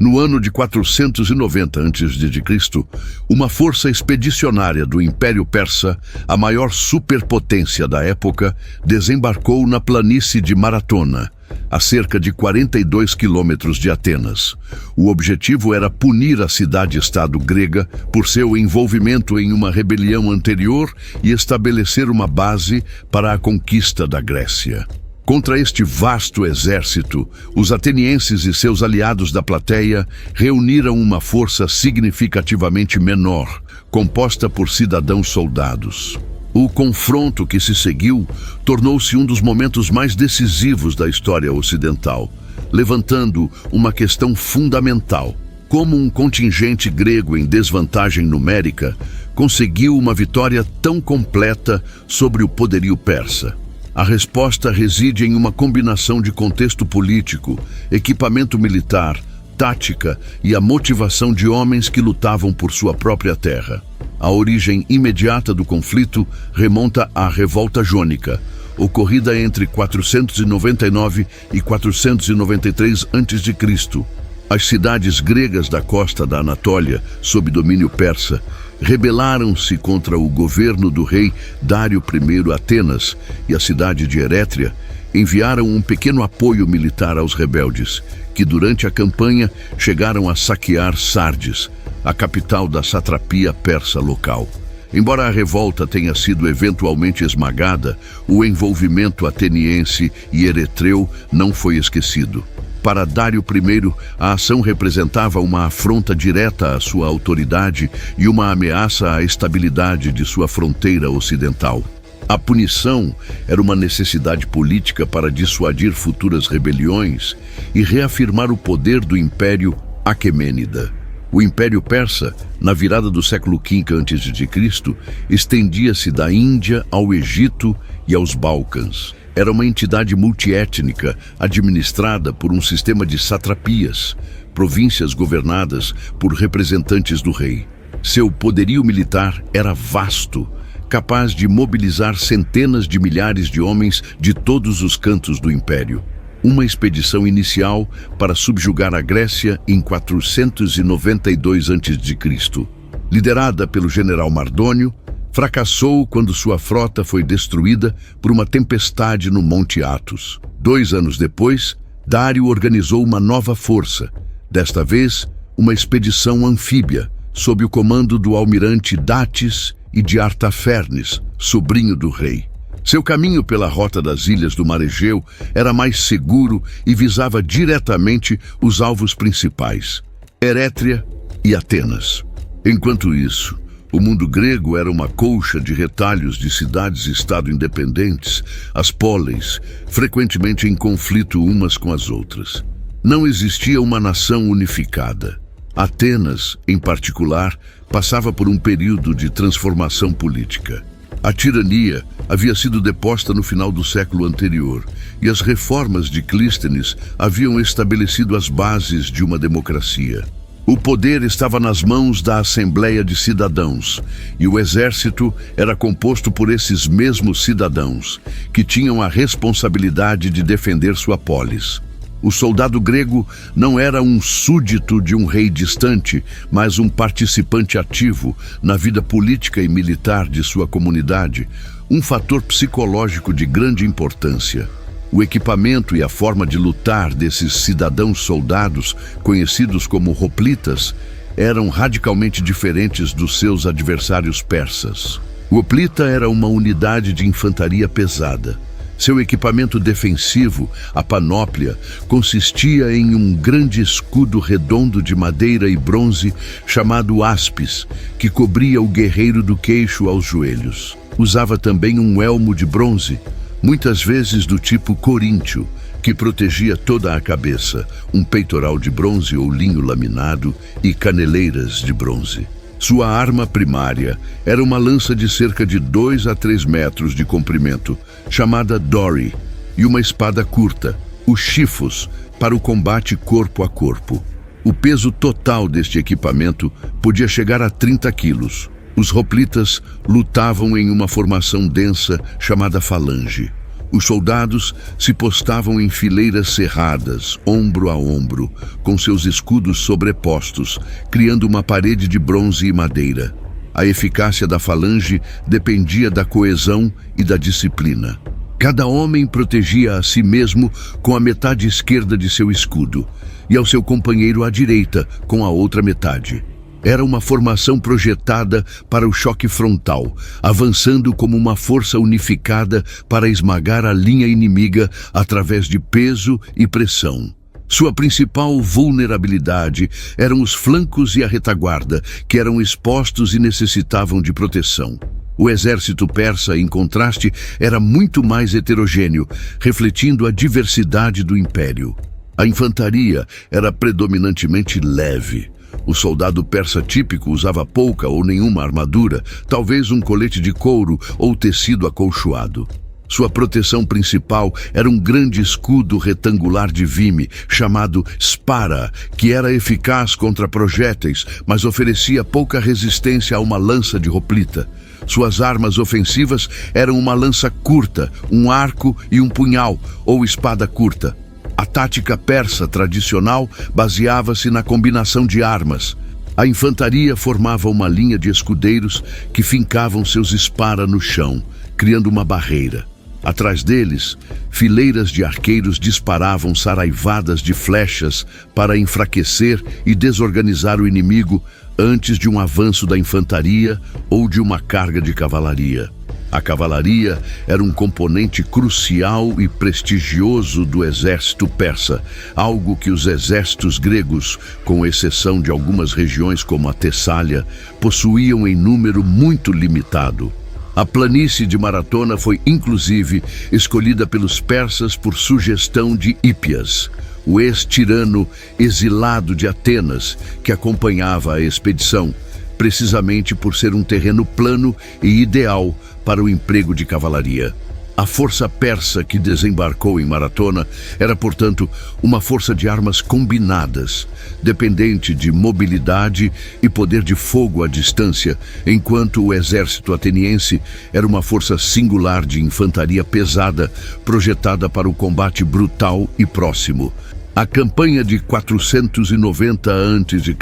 No ano de 490 a.C., uma força expedicionária do Império Persa, a maior superpotência da época, desembarcou na planície de Maratona, a cerca de 42 quilômetros de Atenas. O objetivo era punir a cidade-estado grega por seu envolvimento em uma rebelião anterior e estabelecer uma base para a conquista da Grécia. Contra este vasto exército, os atenienses e seus aliados da plateia reuniram uma força significativamente menor, composta por cidadãos soldados. O confronto que se seguiu tornou-se um dos momentos mais decisivos da história ocidental, levantando uma questão fundamental: como um contingente grego em desvantagem numérica conseguiu uma vitória tão completa sobre o poderio persa? A resposta reside em uma combinação de contexto político, equipamento militar, tática e a motivação de homens que lutavam por sua própria terra. A origem imediata do conflito remonta à Revolta Jônica, ocorrida entre 499 e 493 a.C. As cidades gregas da costa da Anatólia, sob domínio persa, rebelaram-se contra o governo do rei Dário I Atenas, e a cidade de Erétria enviaram um pequeno apoio militar aos rebeldes, que durante a campanha chegaram a saquear Sardes, a capital da satrapia persa local. Embora a revolta tenha sido eventualmente esmagada, o envolvimento ateniense e eretreu não foi esquecido. Para Dário I, a ação representava uma afronta direta à sua autoridade e uma ameaça à estabilidade de sua fronteira ocidental. A punição era uma necessidade política para dissuadir futuras rebeliões e reafirmar o poder do Império Aquemênida. O Império Persa, na virada do século V a.C., estendia-se da Índia ao Egito e aos Balcãs. Era uma entidade multiétnica administrada por um sistema de satrapias, províncias governadas por representantes do rei. Seu poderio militar era vasto, capaz de mobilizar centenas de milhares de homens de todos os cantos do império. Uma expedição inicial para subjugar a Grécia em 492 a.C., liderada pelo general Mardônio, fracassou quando sua frota foi destruída por uma tempestade no Monte Athos. 2 anos depois, Dário organizou uma nova força, desta vez uma expedição anfíbia, sob o comando do almirante Datis e de Artafernes, sobrinho do rei. Seu caminho pela rota das ilhas do Mar Egeu era mais seguro e visava diretamente os alvos principais, Erétria e Atenas. Enquanto isso, o mundo grego era uma colcha de retalhos de cidades-estado independentes, as póleis, frequentemente em conflito umas com as outras. Não existia uma nação unificada. Atenas, em particular, passava por um período de transformação política. A tirania havia sido deposta no final do século anterior, e as reformas de Clístenes haviam estabelecido as bases de uma democracia. O poder estava nas mãos da Assembleia de Cidadãos, e o exército era composto por esses mesmos cidadãos, que tinham a responsabilidade de defender sua polis. O soldado grego não era um súdito de um rei distante, mas um participante ativo na vida política e militar de sua comunidade, um fator psicológico de grande importância. O equipamento e a forma de lutar desses cidadãos soldados, conhecidos como hoplitas, eram radicalmente diferentes dos seus adversários persas. O hoplita era uma unidade de infantaria pesada. Seu equipamento defensivo, a panóplia, consistia em um grande escudo redondo de madeira e bronze chamado áspis, que cobria o guerreiro do queixo aos joelhos. Usava também um elmo de bronze, muitas vezes do tipo coríntio, que protegia toda a cabeça, um peitoral de bronze ou linho laminado e caneleiras de bronze. Sua arma primária era uma lança de cerca de 2 a 3 metros de comprimento, chamada Dori, e uma espada curta, o Chifos, para o combate corpo a corpo. O peso total deste equipamento podia chegar a 30 quilos. Os hoplitas lutavam em uma formação densa chamada falange. Os soldados se postavam em fileiras cerradas, ombro a ombro, com seus escudos sobrepostos, criando uma parede de bronze e madeira. A eficácia da falange dependia da coesão e da disciplina. Cada homem protegia a si mesmo com a metade esquerda de seu escudo, e ao seu companheiro à direita com a outra metade. Era uma formação projetada para o choque frontal, avançando como uma força unificada para esmagar a linha inimiga através de peso e pressão. Sua principal vulnerabilidade eram os flancos e a retaguarda, que eram expostos e necessitavam de proteção. O exército persa, em contraste, era muito mais heterogêneo, refletindo a diversidade do império. A infantaria era predominantemente leve. O soldado persa típico usava pouca ou nenhuma armadura, talvez um colete de couro ou tecido acolchoado. Sua proteção principal era um grande escudo retangular de vime, chamado spara, que era eficaz contra projéteis, mas oferecia pouca resistência a uma lança de hoplita. Suas armas ofensivas eram uma lança curta, um arco e um punhal, ou espada curta. A tática persa tradicional baseava-se na combinação de armas. A infantaria formava uma linha de escudeiros que fincavam seus spara no chão, criando uma barreira. Atrás deles, fileiras de arqueiros disparavam saraivadas de flechas para enfraquecer e desorganizar o inimigo antes de um avanço da infantaria ou de uma carga de cavalaria. A cavalaria era um componente crucial e prestigioso do exército persa, algo que os exércitos gregos, com exceção de algumas regiões como a Tessália, possuíam em número muito limitado. A planície de Maratona foi, inclusive, escolhida pelos persas por sugestão de Hípias, o ex-tirano exilado de Atenas, que acompanhava a expedição, precisamente por ser um terreno plano e ideal para o emprego de cavalaria. A força persa que desembarcou em Maratona era, portanto, uma força de armas combinadas, dependente de mobilidade e poder de fogo à distância, enquanto o exército ateniense era uma força singular de infantaria pesada, projetada para o combate brutal e próximo. A campanha de 490 a.C.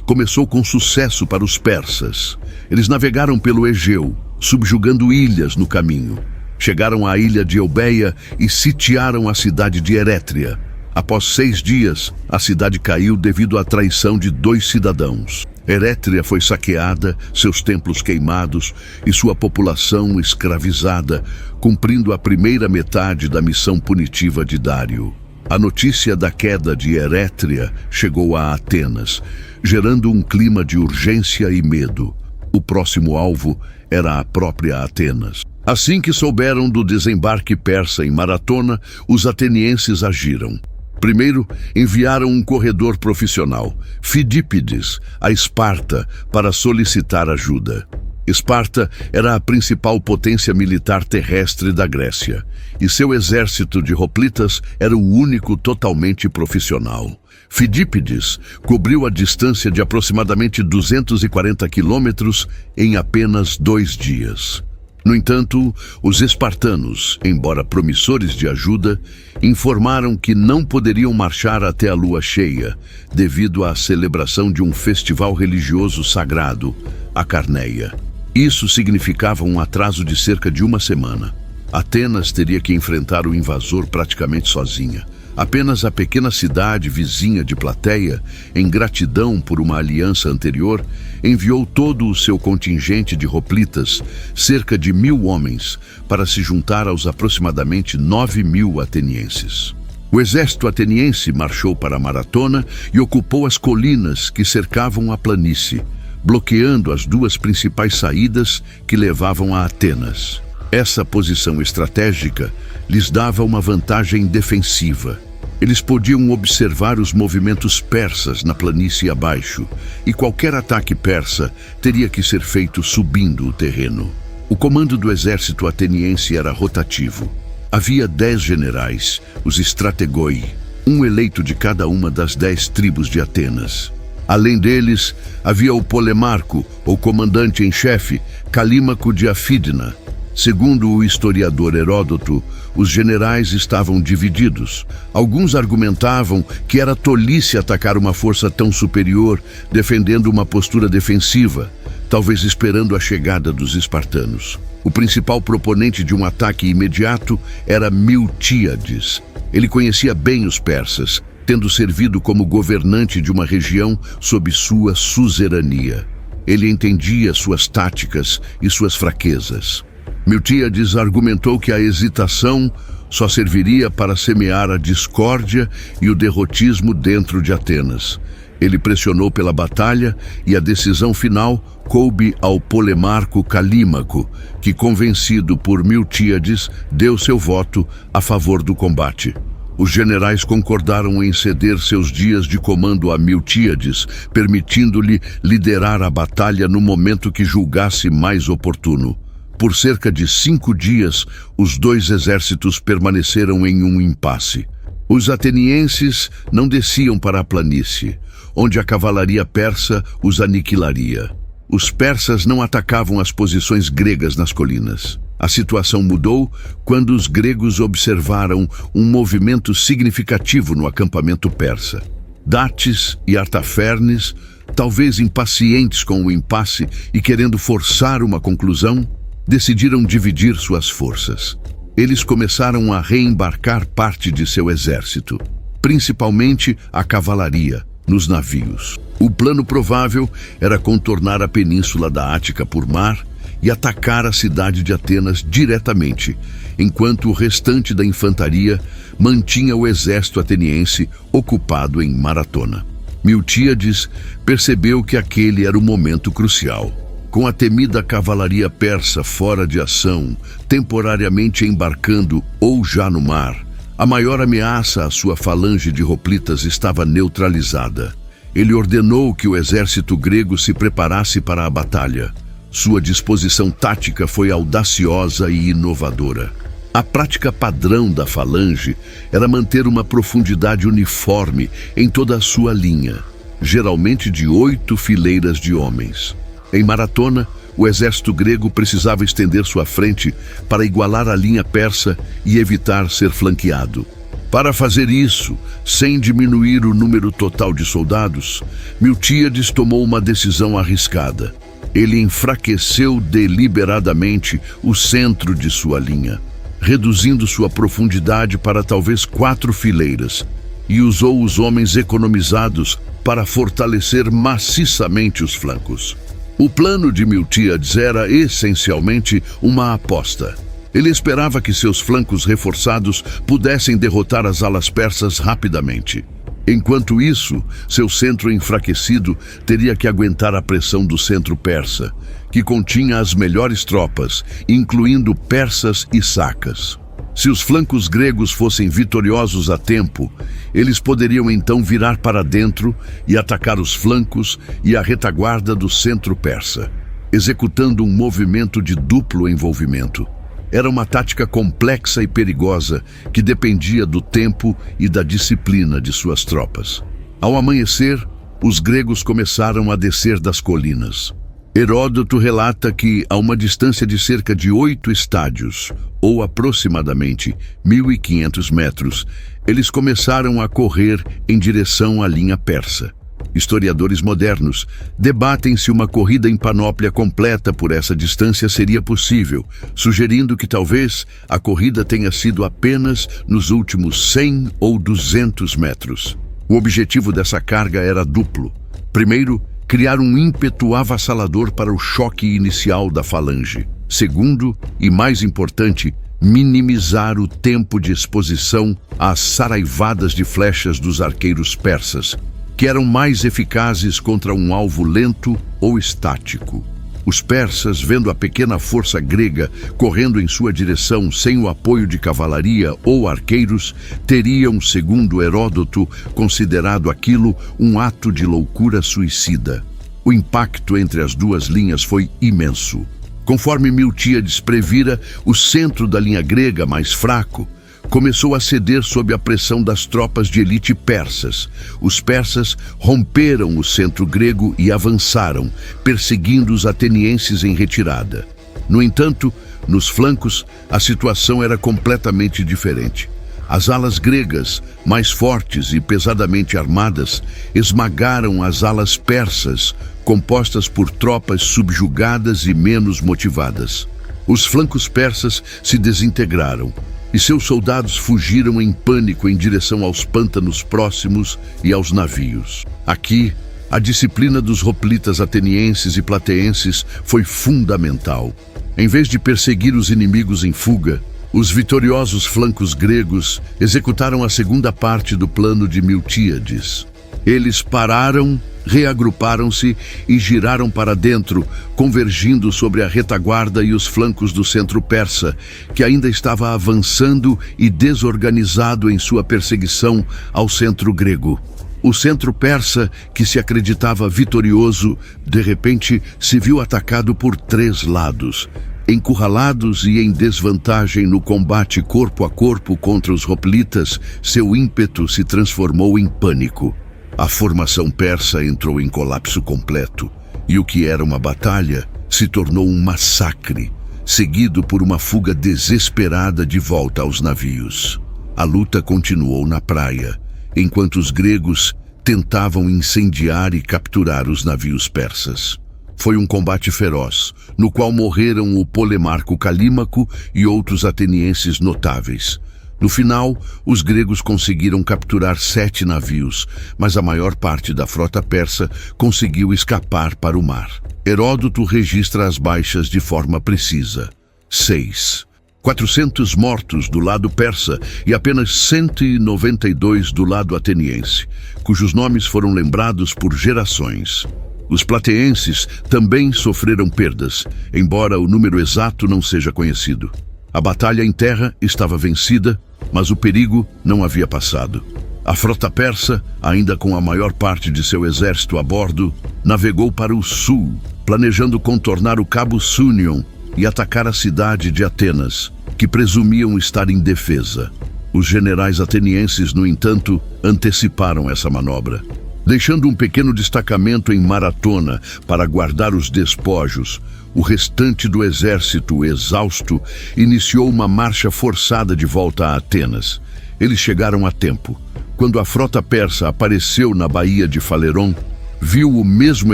começou com sucesso para os persas. Eles navegaram pelo Egeu, subjugando ilhas no caminho. Chegaram à ilha de Eubeia e sitiaram a cidade de Erétria. Após 6 dias, a cidade caiu devido à traição de 2 cidadãos. Erétria foi saqueada, seus templos queimados e sua população escravizada, cumprindo a primeira metade da missão punitiva de Dário. A notícia da queda de Erétria chegou a Atenas, gerando um clima de urgência e medo. O próximo alvo era a própria Atenas. Assim que souberam do desembarque persa em Maratona, os atenienses agiram. Primeiro, enviaram um corredor profissional, Fidípides, a Esparta, para solicitar ajuda. Esparta era a principal potência militar terrestre da Grécia, e seu exército de hoplitas era o único totalmente profissional. Fidípides cobriu a distância de aproximadamente 240 quilômetros em apenas 2 dias. No entanto, os espartanos, embora promissores de ajuda, informaram que não poderiam marchar até a lua cheia, devido à celebração de um festival religioso sagrado, a Carneia. Isso significava um atraso de cerca de 1 semana. Atenas teria que enfrentar o invasor praticamente sozinha. Apenas a pequena cidade vizinha de Plateia, em gratidão por uma aliança anterior, enviou todo o seu contingente de hoplitas, cerca de 1.000 homens, para se juntar aos aproximadamente 9.000 atenienses. O exército ateniense marchou para Maratona e ocupou as colinas que cercavam a planície, bloqueando as 2 principais saídas que levavam a Atenas. Essa posição estratégica lhes dava uma vantagem defensiva. Eles podiam observar os movimentos persas na planície abaixo, e qualquer ataque persa teria que ser feito subindo o terreno. O comando do exército ateniense era rotativo. Havia 10 generais, os strategoi, um eleito de cada uma das 10 tribos de Atenas. Além deles, havia o polemarco, ou comandante em chefe, Calímaco de Afídna. Segundo o historiador Heródoto, os generais estavam divididos. Alguns argumentavam que era tolice atacar uma força tão superior, defendendo uma postura defensiva, talvez esperando a chegada dos espartanos. O principal proponente de um ataque imediato era Miltíades. Ele conhecia bem os persas, tendo servido como governante de uma região sob sua suzerania. Ele entendia suas táticas e suas fraquezas. Miltíades argumentou que a hesitação só serviria para semear a discórdia e o derrotismo dentro de Atenas. Ele pressionou pela batalha e a decisão final coube ao Polemarco Calímaco, que, convencido por Miltíades, deu seu voto a favor do combate. Os generais concordaram em ceder seus dias de comando a Miltíades, permitindo-lhe liderar a batalha no momento que julgasse mais oportuno. Por cerca de 5 dias, os dois exércitos permaneceram em um impasse. Os atenienses não desciam para a planície, onde a cavalaria persa os aniquilaria. Os persas não atacavam as posições gregas nas colinas. A situação mudou quando os gregos observaram um movimento significativo no acampamento persa. Datis e Artafernes, talvez impacientes com o impasse e querendo forçar uma conclusão, decidiram dividir suas forças. Eles começaram a reembarcar parte de seu exército, principalmente a cavalaria, nos navios. O plano provável era contornar a península da Ática por mar e atacar a cidade de Atenas diretamente, enquanto o restante da infantaria mantinha o exército ateniense ocupado em Maratona. Miltíades percebeu que aquele era o momento crucial. Com a temida cavalaria persa fora de ação, temporariamente embarcando ou já no mar, a maior ameaça à sua falange de hoplitas estava neutralizada. Ele ordenou que o exército grego se preparasse para a batalha. Sua disposição tática foi audaciosa e inovadora. A prática padrão da falange era manter uma profundidade uniforme em toda a sua linha, geralmente de 8 fileiras de homens. Em Maratona, o exército grego precisava estender sua frente para igualar a linha persa e evitar ser flanqueado. Para fazer isso, sem diminuir o número total de soldados, Miltíades tomou uma decisão arriscada. Ele enfraqueceu deliberadamente o centro de sua linha, reduzindo sua profundidade para talvez 4 fileiras, e usou os homens economizados para fortalecer maciçamente os flancos. O plano de Miltíades era essencialmente uma aposta. Ele esperava que seus flancos reforçados pudessem derrotar as alas persas rapidamente. Enquanto isso, seu centro enfraquecido teria que aguentar a pressão do centro persa, que continha as melhores tropas, incluindo persas e sacas. Se os flancos gregos fossem vitoriosos a tempo, eles poderiam então virar para dentro e atacar os flancos e a retaguarda do centro persa, executando um movimento de duplo envolvimento. Era uma tática complexa e perigosa que dependia do tempo e da disciplina de suas tropas. Ao amanhecer, os gregos começaram a descer das colinas. Heródoto relata que, a uma distância de cerca de 8 estádios, ou aproximadamente 1.500 metros, eles começaram a correr em direção à linha persa. Historiadores modernos debatem se uma corrida em panóplia completa por essa distância seria possível, sugerindo que talvez a corrida tenha sido apenas nos últimos 100 ou 200 metros. O objetivo dessa carga era duplo. Primeiro, criar um ímpeto avassalador para o choque inicial da falange. Segundo, e mais importante, minimizar o tempo de exposição às saraivadas de flechas dos arqueiros persas, que eram mais eficazes contra um alvo lento ou estático. Os persas, vendo a pequena força grega correndo em sua direção sem o apoio de cavalaria ou arqueiros, teriam, segundo Heródoto, considerado aquilo um ato de loucura suicida. O impacto entre as duas linhas foi imenso. Conforme Miltíades previra, o centro da linha grega, mais fraco, começou a ceder sob a pressão das tropas de elite persas. Os persas romperam o centro grego e avançaram, perseguindo os atenienses em retirada. No entanto, Nos flancos, a situação era completamente diferente. As alas gregas, mais fortes e pesadamente armadas, esmagaram as alas persas, compostas por tropas subjugadas e menos motivadas. Os flancos persas se desintegraram e seus soldados fugiram em pânico em direção aos pântanos próximos e aos navios. Aqui, a disciplina dos hoplitas atenienses e plateenses foi fundamental. Em vez de perseguir os inimigos em fuga, os vitoriosos flancos gregos executaram a segunda parte do plano de Miltíades. Eles pararam, reagruparam-se e giraram para dentro, convergindo sobre a retaguarda e os flancos do centro persa, que ainda estava avançando e desorganizado em sua perseguição ao centro grego. O centro persa, que se acreditava vitorioso, de repente se viu atacado por 3 lados. Encurralados e em desvantagem no combate corpo a corpo contra os hoplitas, seu ímpeto se transformou em pânico. A formação persa entrou em colapso completo, e o que era uma batalha se tornou um massacre, seguido por uma fuga desesperada de volta aos navios. A luta continuou na praia, enquanto os gregos tentavam incendiar e capturar os navios persas. Foi um combate feroz, no qual morreram o Polemarco Calímaco e outros atenienses notáveis. No final, os gregos conseguiram capturar 7 navios, mas a maior parte da frota persa conseguiu escapar para o mar. Heródoto registra as baixas de forma precisa. 6. 400 mortos do lado persa e apenas 192 do lado ateniense, cujos nomes foram lembrados por gerações. Os plateenses também sofreram perdas, embora o número exato não seja conhecido. A batalha em terra estava vencida, mas o perigo não havia passado. A frota persa, ainda com a maior parte de seu exército a bordo, navegou para o sul, planejando contornar o Cabo Sunion e atacar a cidade de Atenas, que presumiam estar indefesa. Os generais atenienses, no entanto, anteciparam essa manobra. Deixando um pequeno destacamento em Maratona para guardar os despojos, o restante do exército, exausto, iniciou uma marcha forçada de volta a Atenas. Eles chegaram a tempo. Quando a frota persa apareceu na baía de Faleron, viu o mesmo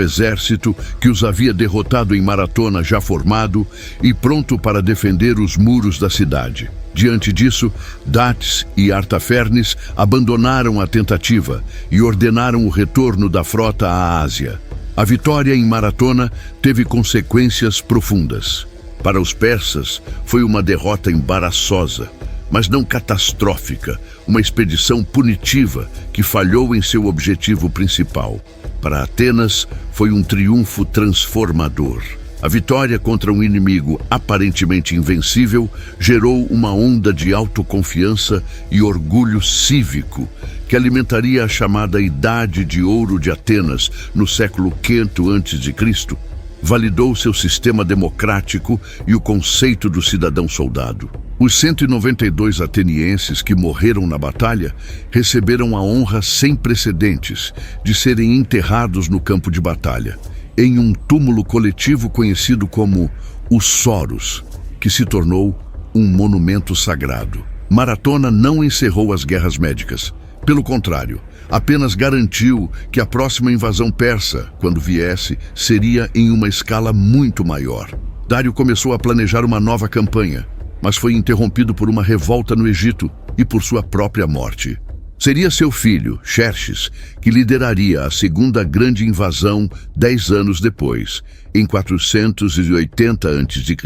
exército que os havia derrotado em Maratona já formado e pronto para defender os muros da cidade. Diante disso, Dates e Artafernes abandonaram a tentativa e ordenaram o retorno da frota à Ásia. A vitória em Maratona teve consequências profundas. Para os persas, foi uma derrota embaraçosa, mas não catastrófica, uma expedição punitiva que falhou em seu objetivo principal. Para Atenas, foi um triunfo transformador. A vitória contra um inimigo aparentemente invencível gerou uma onda de autoconfiança e orgulho cívico que alimentaria a chamada Idade de Ouro de Atenas no século V a.C., validou seu sistema democrático e o conceito do cidadão-soldado. Os 192 atenienses que morreram na batalha receberam a honra sem precedentes de serem enterrados no campo de batalha, em um túmulo coletivo conhecido como o Soros, que se tornou um monumento sagrado. Maratona não encerrou as guerras médicas. Pelo contrário, apenas garantiu que a próxima invasão persa, quando viesse, seria em uma escala muito maior. Dário começou a planejar uma nova campanha, mas foi interrompido por uma revolta no Egito e por sua própria morte. Seria seu filho, Xerxes, que lideraria a segunda grande invasão 10 anos depois, em 480 a.C.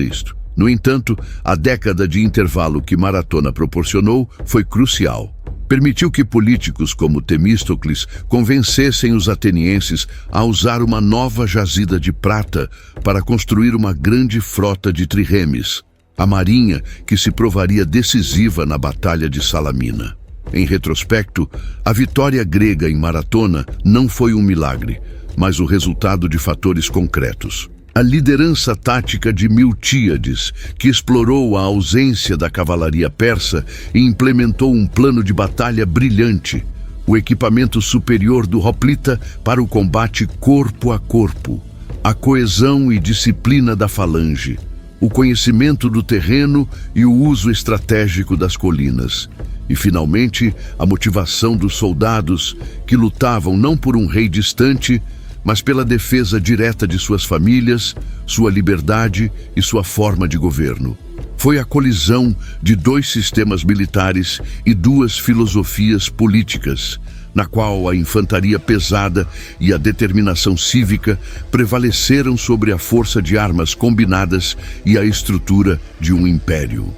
No entanto, a década de intervalo que Maratona proporcionou foi crucial. Permitiu que políticos como Temístocles convencessem os atenienses a usar uma nova jazida de prata para construir uma grande frota de triremes, a marinha que se provaria decisiva na Batalha de Salamina. Em retrospecto, a vitória grega em Maratona não foi um milagre, mas o resultado de fatores concretos. A liderança tática de Miltíades, que explorou a ausência da cavalaria persa e implementou um plano de batalha brilhante, o equipamento superior do hoplita para o combate corpo a corpo, a coesão e disciplina da falange, o conhecimento do terreno e o uso estratégico das colinas. E, finalmente, a motivação dos soldados que lutavam não por um rei distante, mas pela defesa direta de suas famílias, sua liberdade e sua forma de governo. Foi a colisão de dois sistemas militares e duas filosofias políticas, na qual a infantaria pesada e a determinação cívica prevaleceram sobre a força de armas combinadas e a estrutura de um império.